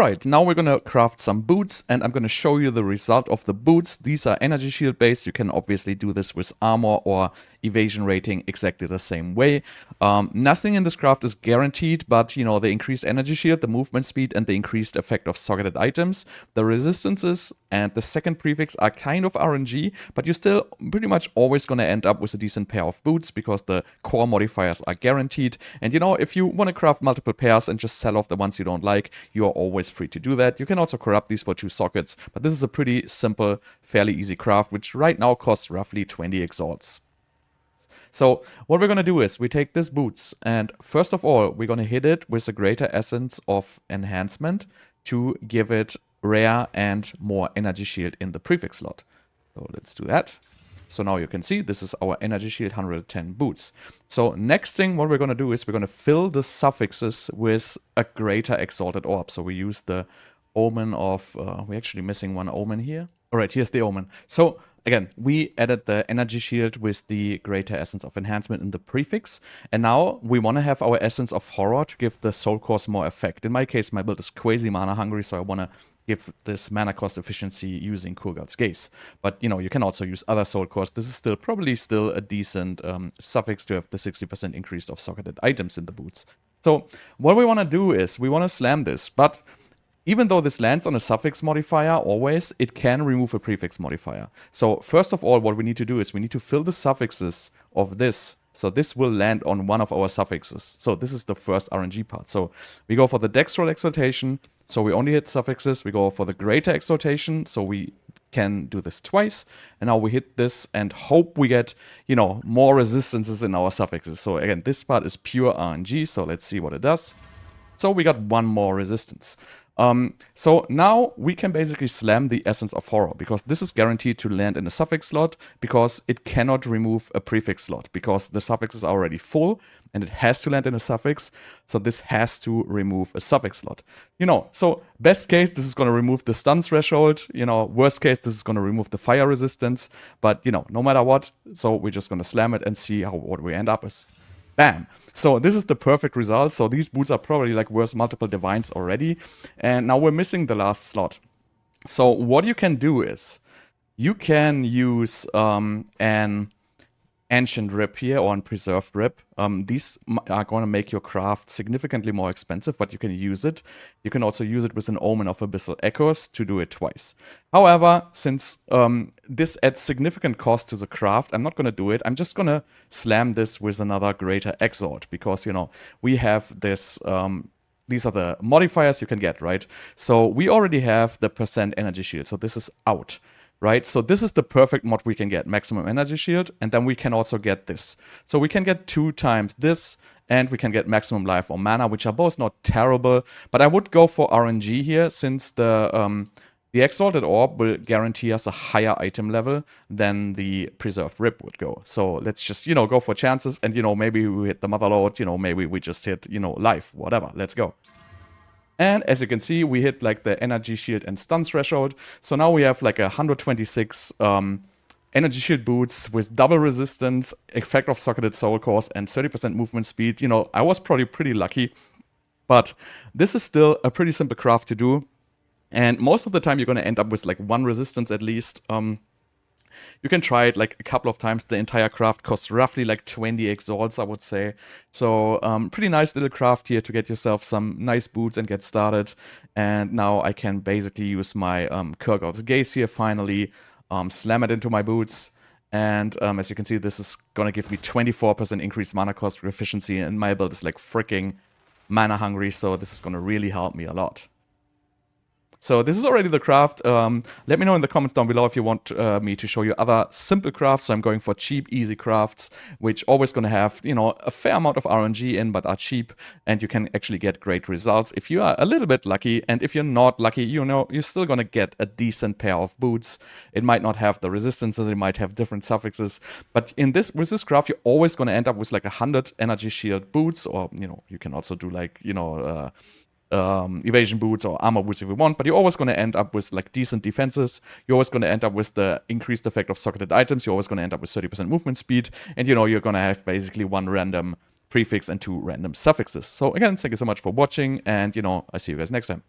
Alright, now we're gonna craft some boots, and I'm gonna show you the result of the boots. These are energy shield based. You can obviously do this with armor or evasion rating exactly the same way. Nothing in this craft is guaranteed, but you know, the increased energy shield, the movement speed, and the increased effect of socketed items, the resistances, and the second prefix are kind of RNG, but you're still pretty much always gonna end up with a decent pair of boots because the core modifiers are guaranteed. And you know, if you want to craft multiple pairs and just sell off the ones you don't like, you are always free to do that. You can also corrupt these for 2 sockets, but this is a pretty simple, fairly easy craft, which right now costs roughly 20 exalts. So what we're going to do is we take this boots, and first of all, we're going to hit it with a greater essence of enhancement to give it rare and more energy shield in the prefix slot. So let's do that. So now you can see this is our energy shield 110 boots. So next thing what we're going to do is we're going to fill the suffixes with a greater exalted orb. So we use the omen of, we're actually missing one omen here. All right, here's the omen. So again, we added the energy shield with the greater essence of enhancement in the prefix. And now we want to have our essence of horror to give the soul course more effect. In my case, my build is crazy mana hungry, so I want to give this mana cost efficiency using Kurgal's Gaze. But, you know, you can also use other soul cores. This is probably still a decent suffix to have the 60% increase of socketed items in the boots. So what we want to do is we want to slam this, but even though this lands on a suffix modifier always, it can remove a prefix modifier. So first of all, what we need to do is we need to fill the suffixes of this. So this will land on one of our suffixes. So this is the first RNG part. So we go for the Dextral Exaltation. So we only hit suffixes. We go for the Greater Exaltation. So we can do this twice. And now we hit this and hope we get, you know, more resistances in our suffixes. So again, this part is pure RNG. So let's see what it does. So we got one more resistance. So now we can basically slam the Essence of Horror, because this is guaranteed to land in a suffix slot, because it cannot remove a prefix slot, because the suffix is already full and it has to land in a suffix. So this has to remove a suffix slot. You know, so best case, this is going to remove the stun threshold. You know, worst case, this is going to remove the fire resistance. But, you know, no matter what, so we're just going to slam it and see what we end up with. Bam! So this is the perfect result. So these boots are probably like worth multiple divines already. And now we're missing the last slot. So what you can do is you can use an Ancient Rip here or an Preserved Rip. These are going to make your craft significantly more expensive, but you can use it. You can also use it with an Omen of Abyssal Echoes to do it twice. However, since this adds significant cost to the craft, I'm not going to do it. I'm just going to slam this with another Greater Exalt, because, you know, we have this... these are the modifiers you can get, right? So we already have the % energy shield, so this is out. Right, so this is the perfect mod we can get, maximum energy shield, and then we can also get this. So we can get 2 times this, and we can get maximum life or mana, which are both not terrible. But I would go for RNG here, since the Exalted Orb will guarantee us a higher item level than the Preserved Rip would go. So let's just, you know, go for chances, and, you know, maybe we hit the Motherlode, you know, maybe we just hit, you know, life, whatever, let's go. And as you can see, we hit like the energy shield and stun threshold. So now we have like 126 energy shield boots with double resistance, effect of socketed soul cores, and 30% movement speed. You know, I was probably pretty lucky, but this is still a pretty simple craft to do. And most of the time you're going to end up with like 1 resistance at least. You can try it like a couple of times. The entire craft costs roughly like 20 exalts, I would say. So pretty nice little craft here to get yourself some nice boots and get started. And now I can basically use my Kurgal's Gaze here finally, slam it into my boots. And as you can see, this is going to give me 24% increased mana cost efficiency. And my build is like freaking mana hungry, so this is going to really help me a lot. So this is already the craft. Let me know in the comments down below if you want me to show you other simple crafts. So I'm going for cheap, easy crafts, which always going to have, you know, a fair amount of RNG in, but are cheap, and you can actually get great results if you are a little bit lucky. And if you're not lucky, you know, you're still going to get a decent pair of boots. It might not have the resistances, it might have different suffixes, but with this craft, you're always going to end up with like 100 energy shield boots, or, you know, you can also do like, you know, evasion boots or armor boots if you want, but you're always going to end up with like decent defenses. You're always going to end up with the increased effect of socketed items. You're always going to end up with 30% movement speed, and, you know, you're going to have basically 1 random prefix and 2 random suffixes. So again, thank you so much for watching, and, you know, I see you guys next time.